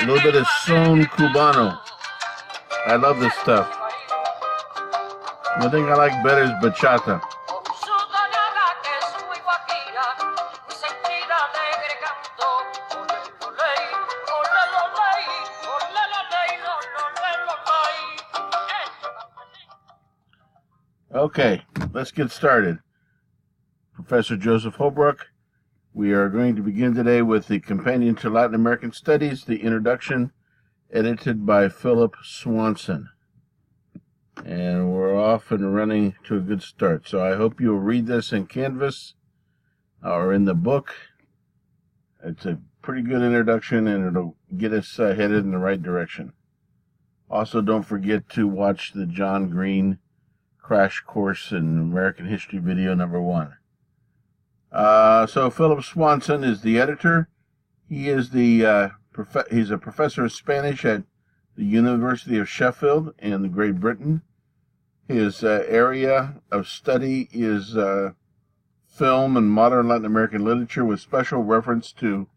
A little bit of son cubano. I love this stuff. The thing I like better is bachata. Okay, let's get started. Professor Joseph Holbrook. We are going to begin today with the Companion to Latin American Studies, the introduction, edited by Philip Swanson. And we're off and running to a good start. So I hope you'll read this in Canvas or in the book. It's a pretty good introduction, and it'll get us headed in the right direction. Also, don't forget to watch the John Green Crash Course in American History video number 1. So Philip Swanson is the editor. He is he's a professor of Spanish at the University of Sheffield in Great Britain. His area of study is film and modern Latin American literature, with special reference to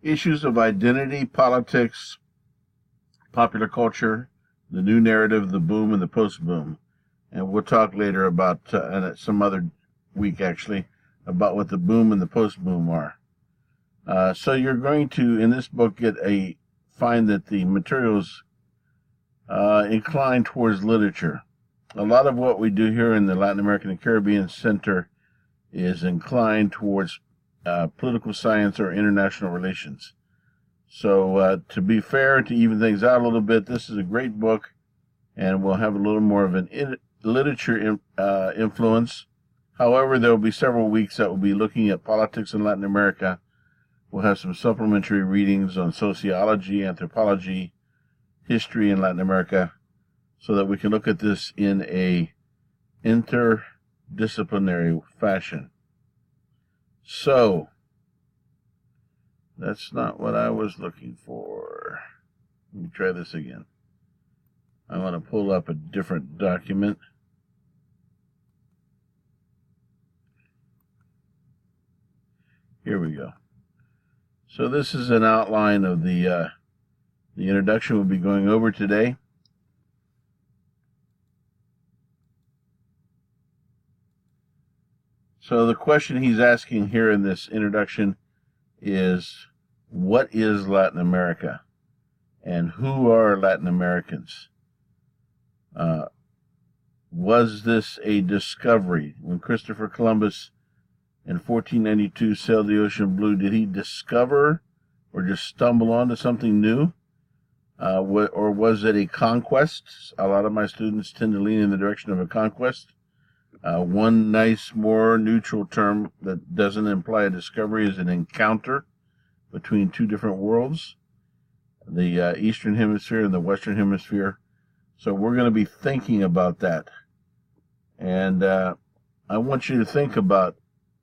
issues of identity, politics, popular culture, the new narrative, the boom, and the post-boom. And we'll talk later about, and some other week actually, about what the boom and the post-boom are. So you're going to, in this book, find that the materials incline towards literature. A lot of what we do here in the Latin American and Caribbean Center is inclined towards political science or international relations. So to be fair, to even things out a little bit, this is a great book, and we'll have a little more of an literature influence. However, there will be several weeks that will be looking at politics in Latin America. We'll have some supplementary readings on sociology, anthropology, history in Latin America, so that we can look at this in a interdisciplinary fashion. So, that's not what I was looking for. Let me try this again. I want to pull up a different document. Here we go. So this is an outline of the introduction we'll be going over today. So the question he's asking here in this introduction is, what is Latin America? And who are Latin Americans? Was this a discovery? When Christopher Columbus in 1492 sailed the ocean blue, did he discover or just stumble onto something new? Or was it a conquest? A lot of my students tend to lean in the direction of a conquest. One nice, more neutral term that doesn't imply a discovery is an encounter between two different worlds, the Eastern Hemisphere and the Western Hemisphere. So we're going to be thinking about that. And I want you to think about,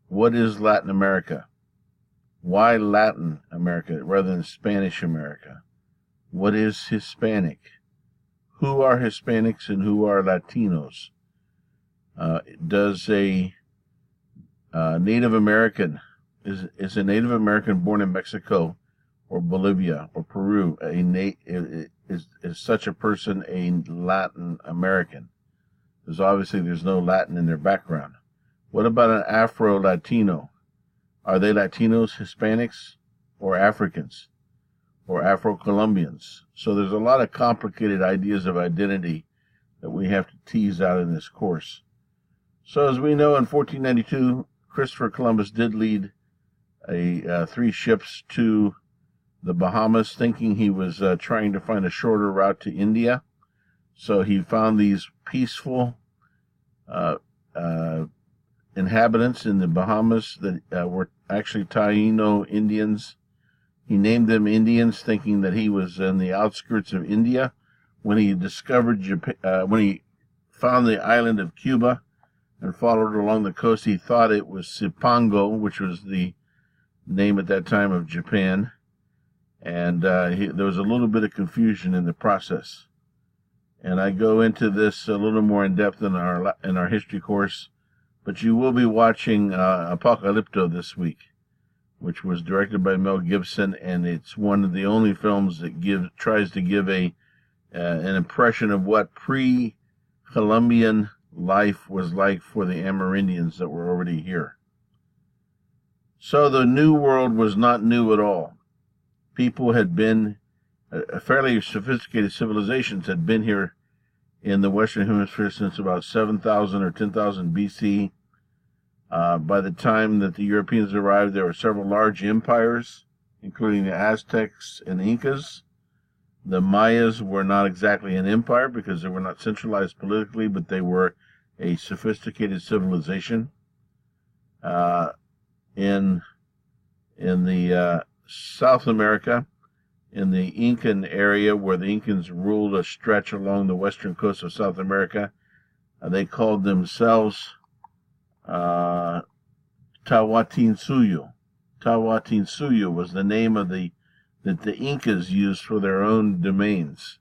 what is Latin America? Why Latin America rather than Spanish America? What is Hispanic? Who are Hispanics and who are Latinos? Does a Native American, is a Native American born in Mexico or Bolivia or Peru, is such a person a Latin American? Because obviously there's no Latin in their background. What about an Afro-Latino? Are they Latinos, Hispanics, or Africans, or Afro-Colombians? So there's a lot of complicated ideas of identity that we have to tease out in this course. So as we know, in 1492, Christopher Columbus did lead 3 ships to the Bahamas, thinking he was trying to find a shorter route to India. So he found these peaceful inhabitants in the Bahamas that were actually Taino Indians. He named them Indians, thinking that he was in the outskirts of India. When he discovered Japan, when he found the island of Cuba and followed along the coast, he thought it was Cipango, which was the name at that time of Japan. And there was a little bit of confusion in the process. And I go into this a little more in depth in our history course, but you will be watching Apocalypto this week. which was directed by Mel Gibson, and it's one of the only films that tries to give an impression of what pre-Columbian life was like for the Amerindians that were already here. So the New World was not new at all. People had been, fairly sophisticated civilizations had been here in the Western Hemisphere since about 7,000 or 10,000 BC. By the time that the Europeans arrived, there were several large empires, including the Aztecs and Incas. The Mayas were not exactly an empire because they were not centralized politically, but they were a sophisticated civilization. In the South America, in the Incan area where the Incans ruled a stretch along the western coast of South America, they called themselves Tahuantinsuyo. Tahuantinsuyo was the name of that the Incas used for their own domains.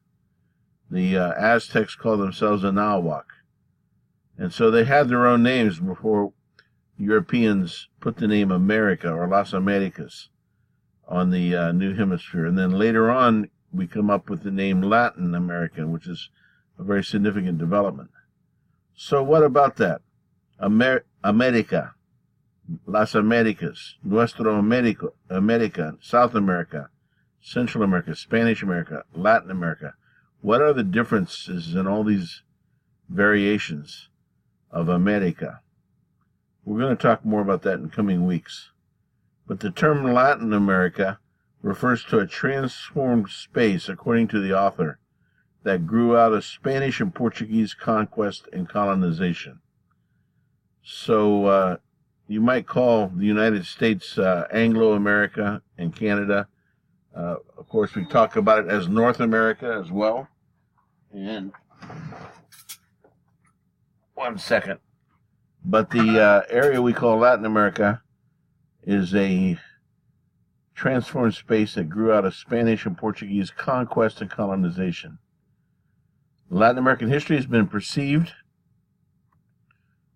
The Aztecs called themselves Anahuac. And so they had their own names before Europeans put the name America or Las Americas on the New Hemisphere. And then later on, we come up with the name Latin American, which is a very significant development. So what about that? America, Las Americas, Nuestro America, South America, Central America, Spanish America, Latin America. What are the differences in all these variations of America? We're going to talk more about that in coming weeks. But the term Latin America refers to a transformed space, according to the author, that grew out of Spanish and Portuguese conquest and colonization. So you might call the United States Anglo-America and Canada. Of course, we talk about it as North America as well. And one second. But the area we call Latin America is a transformed space that grew out of Spanish and Portuguese conquest and colonization. Latin American history has been perceived.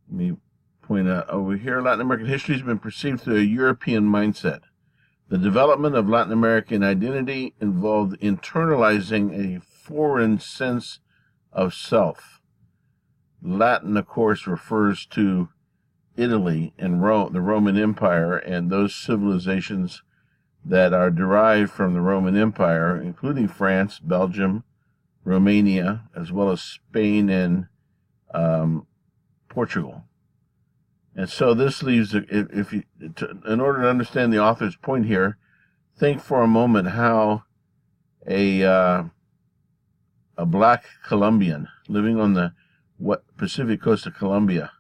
Let me point out over here. Latin American history has been perceived through a European mindset. The development of Latin American identity involved internalizing a foreign sense of self. Latin, of course, refers to Italy and Rome, the Roman Empire, and those civilizations that are derived from the Roman Empire, including France, Belgium, Romania, as well as Spain and Portugal. And so this leaves, in order to understand the author's point here, think for a moment how a black Colombian living on the Pacific coast of Colombia,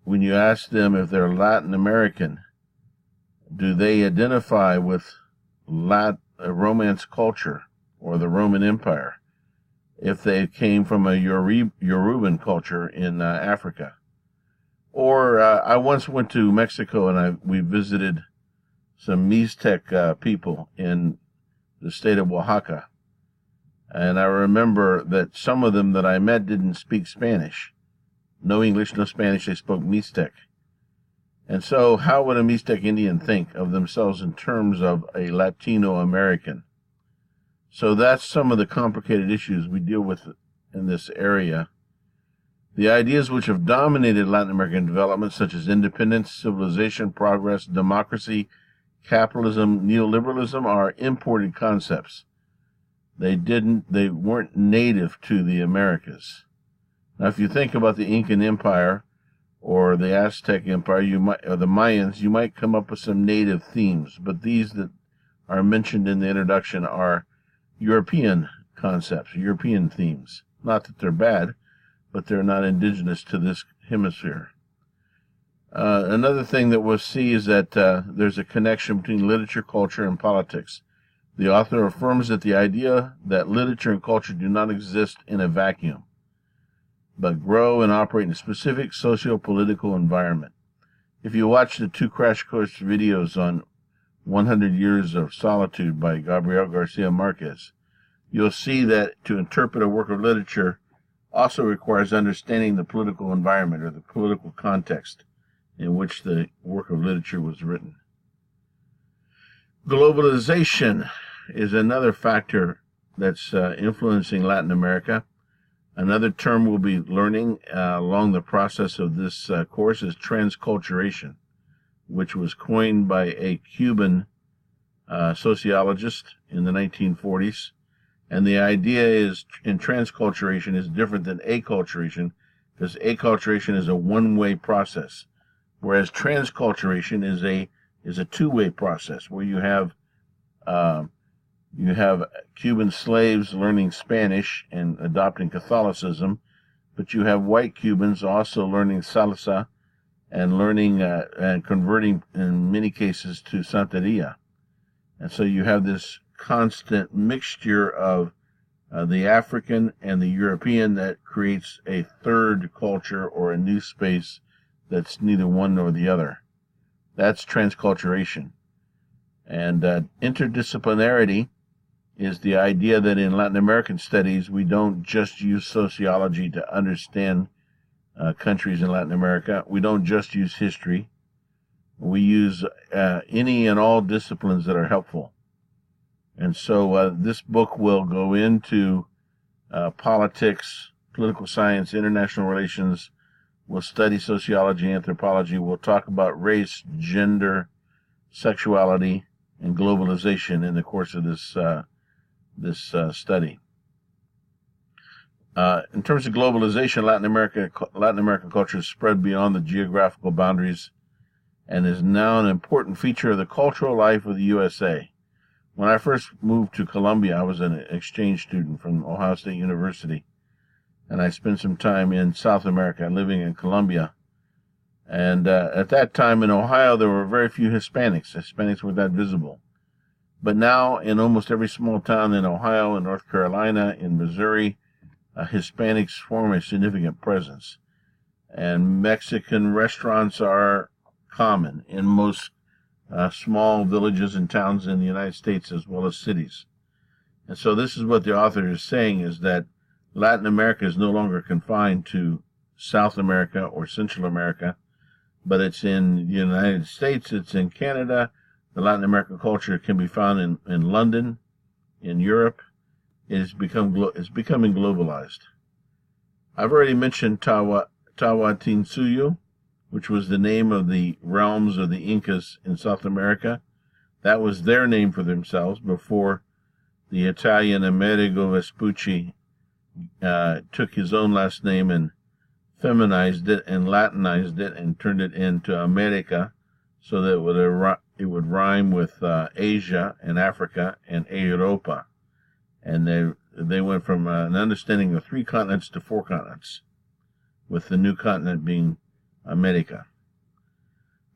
when you ask them if they're Latin American, do they identify with Romance culture or the Roman Empire if they came from a Yoruban culture in Africa? Or I once went to Mexico and we visited some Mixtec people in the state of Oaxaca. And I remember that some of them that I met didn't speak Spanish. No English, no Spanish, they spoke Mixtec. And so how would a Mixtec Indian think of themselves in terms of a Latino American? So that's some of the complicated issues we deal with in this area. The ideas which have dominated Latin American development, such as independence, civilization, progress, democracy, capitalism, neoliberalism, are imported concepts. They weren't native to the Americas. Now, if you think about the Incan Empire or the Aztec Empire, or the Mayans, you might come up with some native themes. But these that are mentioned in the introduction are European concepts, European themes. Not that they're bad, but they're not indigenous to this hemisphere. Another thing that we'll see is that there's a connection between literature, culture, and politics. The author affirms that the idea that literature and culture do not exist in a vacuum, but grow and operate in a specific socio-political environment. If you watch the 2 crash course videos on 100 Years of Solitude by Gabriel Garcia Marquez, you'll see that to interpret a work of literature also requires understanding the political environment or the political context in which the work of literature was written. Globalization is another factor that's influencing Latin America. Another term we'll be learning along the process of this course is transculturation, which was coined by a Cuban sociologist in the 1940s. And the idea is in transculturation is different than acculturation, because acculturation is a one-way process, whereas transculturation is a two-way process where you have Cuban slaves learning Spanish and adopting Catholicism, but you have white Cubans also learning Salsa and learning and converting in many cases to Santeria. And so you have this constant mixture of the African and the European that creates a third culture or a new space that's neither one nor the other. That's transculturation. And interdisciplinarity is the idea that in Latin American studies, we don't just use sociology to understand countries in Latin America. We don't just use history. We use any and all disciplines that are helpful. And so this book will go into politics, political science, international relations. We'll study sociology, anthropology. We'll talk about race, gender, sexuality, and globalization in the course of this study. In terms of globalization, Latin American culture is spread beyond the geographical boundaries and is now an important feature of the cultural life of the USA. When I first moved to Colombia, I was an exchange student from Ohio State University, and I spent some time in South America, living in Colombia. And at that time in Ohio, there were very few Hispanics. Hispanics were that visible. But now, in almost every small town in Ohio, in North Carolina, in Missouri, Hispanics form a significant presence. And Mexican restaurants are common in most small villages and towns in the United States as well as cities. And so this is what the author is saying, is that Latin America is no longer confined to South America or Central America, but it's in the United States, it's in Canada. The Latin American culture can be found in London, in Europe. It's becoming globalized. I've already mentioned Tahuantinsuyo, which was the name of the realms of the Incas in South America. That was their name for themselves before the Italian Amerigo Vespucci took his own last name and feminized it and Latinized it and turned it into America, so that it would rhyme with Asia and Africa and Europa. And they went from an understanding of 3 continents to 4 continents, with the new continent being America.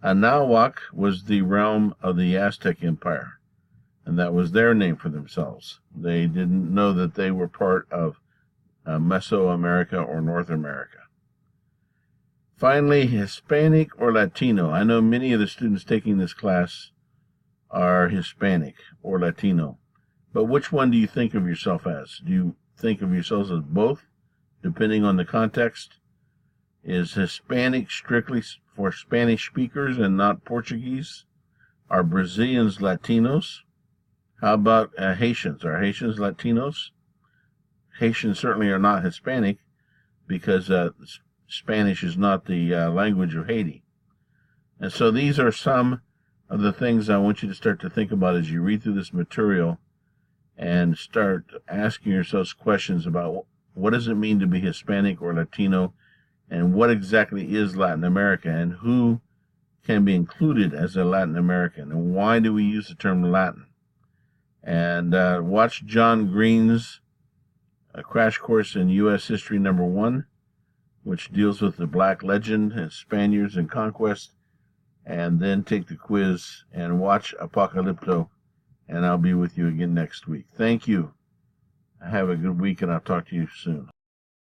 Anahuac was the realm of the Aztec Empire, and that was their name for themselves. They didn't know that they were part of Mesoamerica or North America. Finally, Hispanic or Latino. I know many of the students taking this class are Hispanic or Latino, but which one do you think of yourself as? Do you think of yourselves as both, depending on the context? Is Hispanic strictly for Spanish speakers and not Portuguese? Are Brazilians Latinos? How about Haitians? Are Haitians Latinos? Haitians certainly are not Hispanic, because Spanish is not the language of Haiti. And so these are some of the things I want you to start to think about as you read through this material and start asking yourselves questions about what does it mean to be Hispanic or Latino, and what exactly is Latin America, and who can be included as a Latin American, and why do we use the term Latin. And watch John Green's Crash Course in U.S. History #1, which deals with the Black legend and Spaniards and conquest, and then take the quiz and watch Apocalypto, and I'll be with you again next week. Thank you. Have a good week, and I'll talk to you soon.